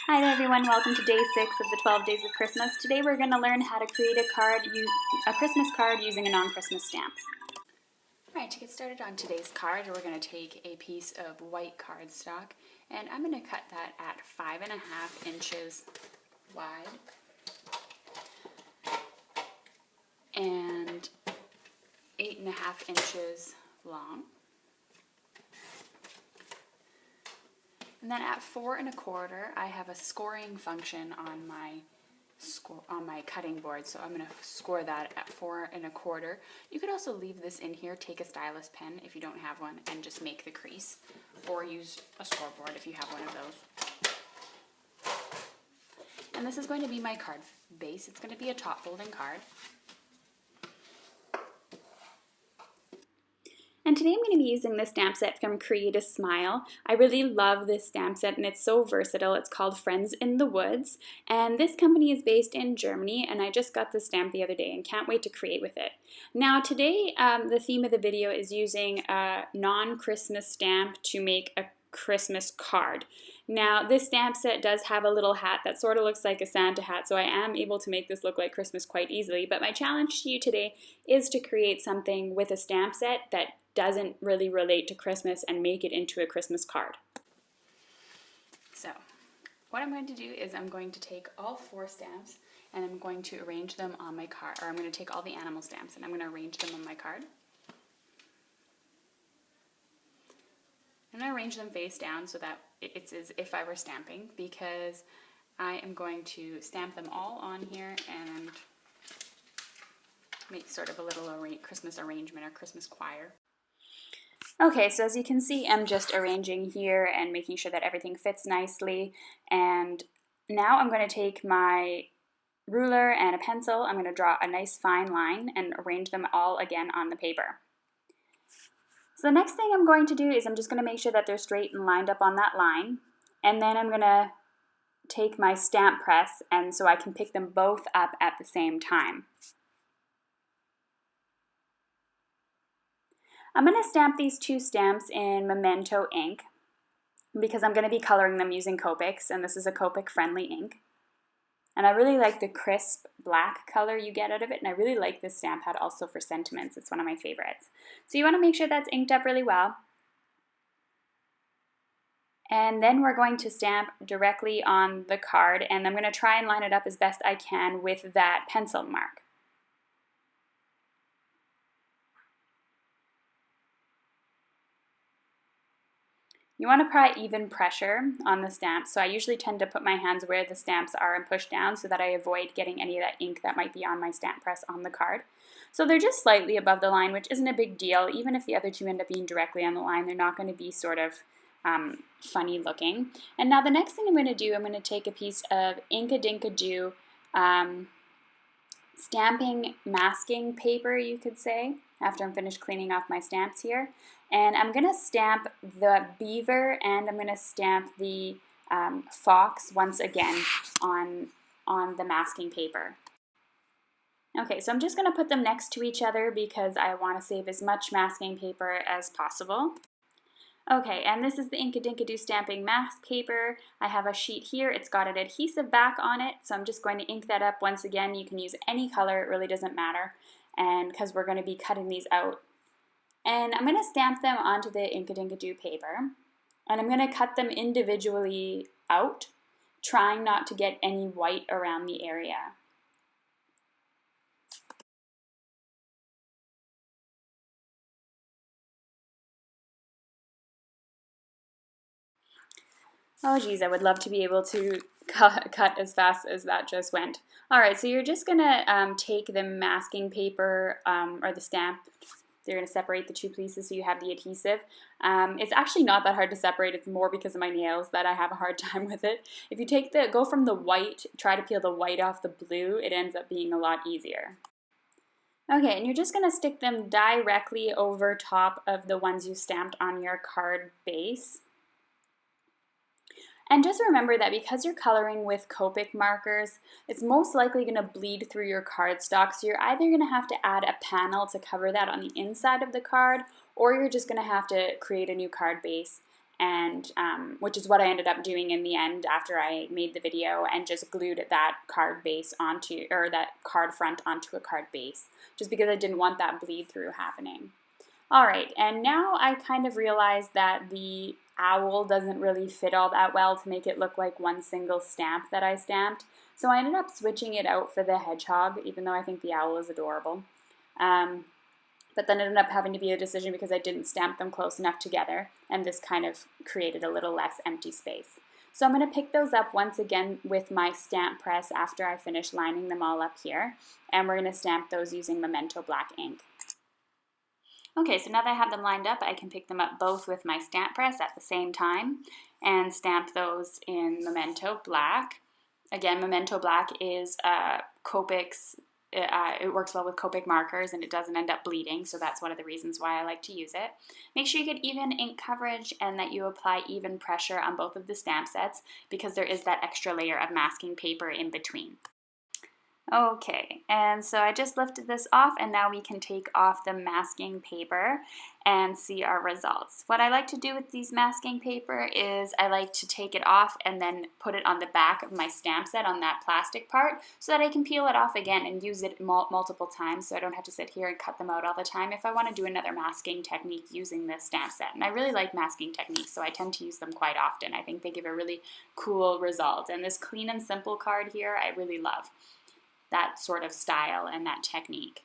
Hi there everyone, welcome to day 6 of the 12 days of Christmas. Today we're going to learn how to create a Christmas card using a non-Christmas stamp. Alright, to get started on today's card, we're going to take a piece of white cardstock and I'm going to cut that at 5.5 inches wide and 8.5 inches long. And then at 4 1/4, I have a scoring function on my cutting board, so I'm going to score that at 4 1/4. You could also leave this in here, take a stylus pen if you don't have one, and just make the crease, or use a scoreboard if you have one of those. And this is going to be my card base. It's going to be a top folding card. And today I'm going to be using this stamp set from Create a Smile. I really love this stamp set and it's so versatile. It's called Friends in the Woods, and this company is based in Germany, and I just got the stamp the other day and can't wait to create with it. Now today the theme of the video is using a non-Christmas stamp to make a Christmas card. Now this stamp set does have a little hat that sort of looks like a Santa hat, so I am able to make this look like Christmas quite easily, but my challenge to you today is to create something with a stamp set that doesn't really relate to Christmas and make it into a Christmas card. So what I'm going to do is I'm going to take all 4 stamps and I'm going to arrange them on my card, or I'm going to take all the animal stamps and I'm going to arrange them on my card. I'm going to arrange them face down so that it's as if I were stamping, because I am going to stamp them all on here and make sort of a little Christmas arrangement or Christmas choir. Okay, so as you can see, I'm just arranging here and making sure that everything fits nicely. And now I'm going to take my ruler and a pencil. I'm going to draw a nice fine line and arrange them all again on the paper. So the next thing I'm going to do is I'm just going to make sure that they're straight and lined up on that line. And then I'm going to take my stamp press, and so I can pick them both up at the same time. I'm going to stamp these 2 stamps in Memento ink because I'm going to be coloring them using Copics, and this is a Copic friendly ink. And I really like the crisp black color you get out of it, and I really like this stamp pad also for sentiments. It's one of my favorites. So you want to make sure that's inked up really well. And then we're going to stamp directly on the card, and I'm going to try and line it up as best I can with that pencil mark. You want to apply even pressure on the stamps, so I usually tend to put my hands where the stamps are and push down so that I avoid getting any of that ink that might be on my stamp press on the card. So they're just slightly above the line, which isn't a big deal. Even if the other 2 end up being directly on the line, they're not going to be sort of funny looking. And now the next thing I'm going to do, I'm going to take a piece of Ink-a-Dink-a-Doo stamping masking paper, you could say, after I'm finished cleaning off my stamps here. And I'm going to stamp the beaver and I'm going to stamp the fox once again on the masking paper. Okay, so I'm just going to put them next to each other because I want to save as much masking paper as possible. Okay, and this is the Ink-a-Dink-a-Doo stamping mask paper. I have a sheet here. It's got an adhesive back on it, so I'm just going to ink that up once again. You can use any color, it really doesn't matter, and because we're going to be cutting these out. And I'm going to stamp them onto the Ink-a-Dink-a-Doo paper, and I'm going to cut them individually out, trying not to get any white around the area. Oh geez, I would love to be able to cut as fast as that just went. Alright, so you're just going to take the masking paper or the stamp. You're going to separate the 2 pieces so you have the adhesive. It's actually not that hard to separate. It's more because of my nails that I have a hard time with it. If you go from the white, try to peel the white off the blue, it ends up being a lot easier. Okay, and you're just going to stick them directly over top of the ones you stamped on your card base. And just remember that because you're coloring with Copic markers, it's most likely going to bleed through your cardstock, so you're either going to have to add a panel to cover that on the inside of the card, or you're just going to have to create a new card base and which is what I ended up doing in the end after I made the video, and just glued that card base onto, or that card front onto a card base, just because I didn't want that bleed through happening. All right, and now I kind of realized that the owl doesn't really fit all that well to make it look like one single stamp that I stamped. So I ended up switching it out for the hedgehog, even though I think the owl is adorable. But then it ended up having to be a decision because I didn't stamp them close enough together, and this kind of created a little less empty space. So I'm going to pick those up once again with my stamp press after I finish lining them all up here, and we're going to stamp those using Memento Black ink. Okay, so now that I have them lined up, I can pick them up both with my stamp press at the same time and stamp those in Memento Black. Again, Memento Black is Copic's. It works well with Copic markers, and it doesn't end up bleeding, so that's one of the reasons why I like to use it. Make sure you get even ink coverage and that you apply even pressure on both of the stamp sets, because there is that extra layer of masking paper in between. Okay, and so I just lifted this off, and now we can take off the masking paper and see our results. What I like to do with these masking paper is I like to take it off and then put it on the back of my stamp set on that plastic part, so that I can peel it off again and use it multiple times, so I don't have to sit here and cut them out all the time if I want to do another masking technique using this stamp set. And I really like masking techniques, so I tend to use them quite often. I think they give a really cool result, and this clean and simple card here I really love. That sort of style and that technique.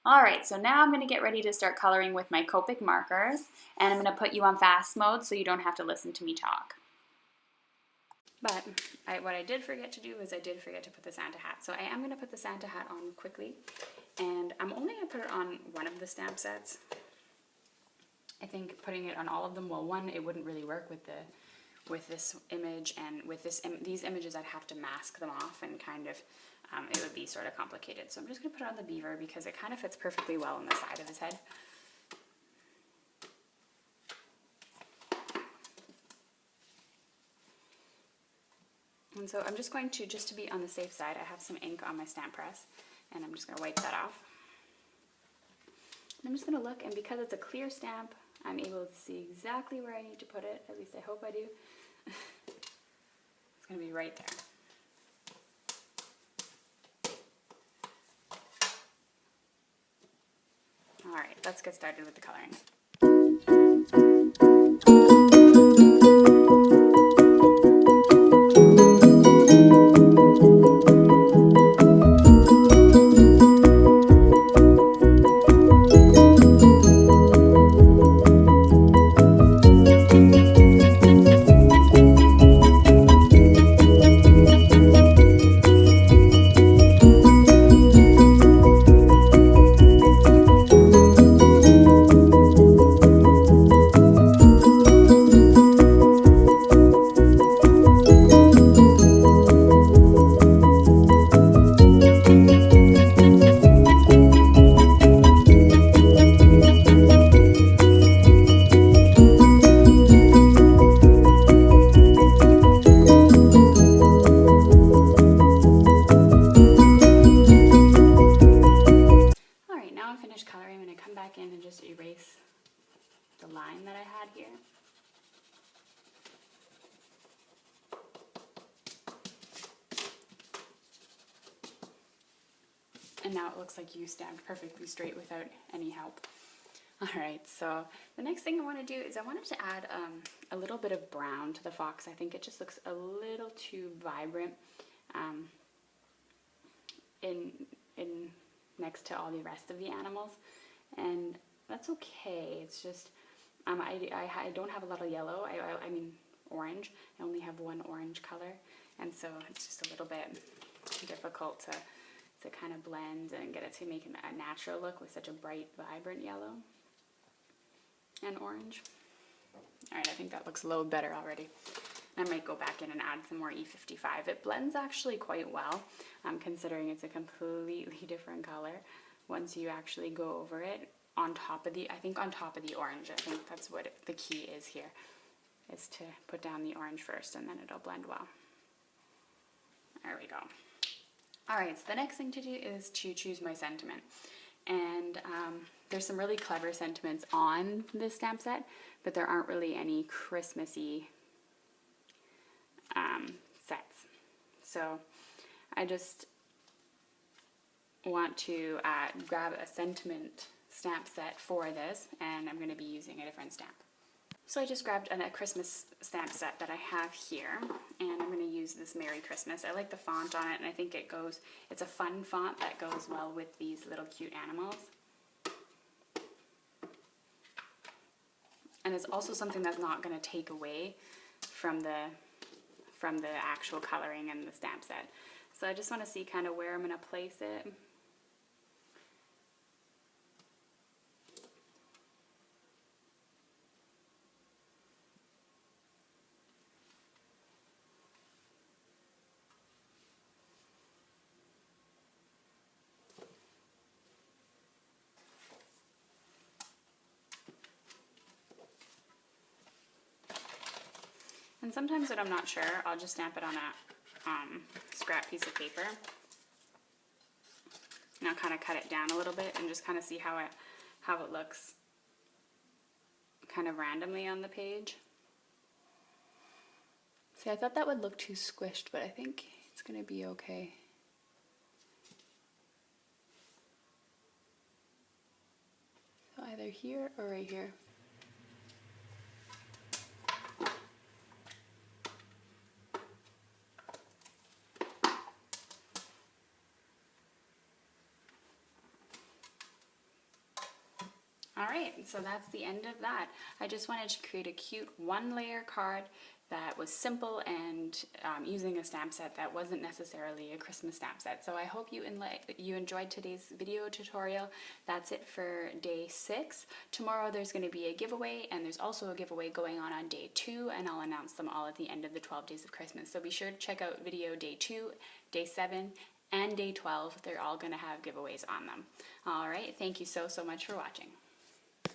All right, so now I'm going to get ready to start coloring with my Copic markers, and I'm going to put you on fast mode so you don't have to listen to me talk. But what I did forget to do is I did forget to put the Santa hat. So I am going to put the Santa hat on quickly, and I'm only going to put it on one of the stamp sets. I think putting it on all of them, well, one, it wouldn't really work with this image, and with these images I'd have to mask them off, and kind of it would be sort of complicated. So I'm just going to put it on the beaver because it kind of fits perfectly well on the side of his head. And so I'm just going to, just to be on the safe side, I have some ink on my stamp press, and I'm just going to wipe that off. And I'm just going to look, and because it's a clear stamp, I'm able to see exactly where I need to put it. At least I hope I do. It's going to be right there. All right, let's get started with the coloring. Erase the line that I had here. And now it looks like you stamped perfectly straight without any help. Alright, so the next thing I want to do is I wanted to add a little bit of brown to the fox. I think it just looks a little too vibrant in next to all the rest of the animals. And that's okay. It's just I don't have a lot of yellow. I mean orange. I only have one orange color, and so it's just a little bit difficult to kind of blend and get it to make a natural look with such a bright, vibrant yellow and orange. All right, I think that looks a little better already. I might go back in and add some more E55. It blends actually quite well, considering it's a completely different color. Once you actually go over it on top of the, I think on top of the orange. I think that's what the key is here, is to put down the orange first, and then it'll blend well. There we go. All right, so the next thing to do is to choose my sentiment. And there's some really clever sentiments on this stamp set, but there aren't really any Christmassy sets. So I just want to grab a sentiment stamp set for this, and I'm going to be using a different stamp. So I just grabbed a Christmas stamp set that I have here, and I'm going to use this Merry Christmas. I like the font on it, and I think it's a fun font that goes well with these little cute animals. And it's also something that's not going to take away from the actual coloring and the stamp set. So I just want to see kind of where I'm going to place it. And sometimes when I'm not sure, I'll just stamp it on a scrap piece of paper. And I'll kind of cut it down a little bit and just kind of see how it looks kind of randomly on the page. See, I thought that would look too squished, but I think it's going to be okay. So either here or right here. Alright, so that's the end of that. I just wanted to create a cute one-layer card that was simple and using a stamp set that wasn't necessarily a Christmas stamp set. So I hope you enjoyed today's video tutorial. That's it for day 6. Tomorrow there's going to be a giveaway, and there's also a giveaway going on day 2, and I'll announce them all at the end of the 12 days of Christmas. So be sure to check out video day 2, day 7, and day 12. They're all going to have giveaways on them. Alright, thank you so much for watching.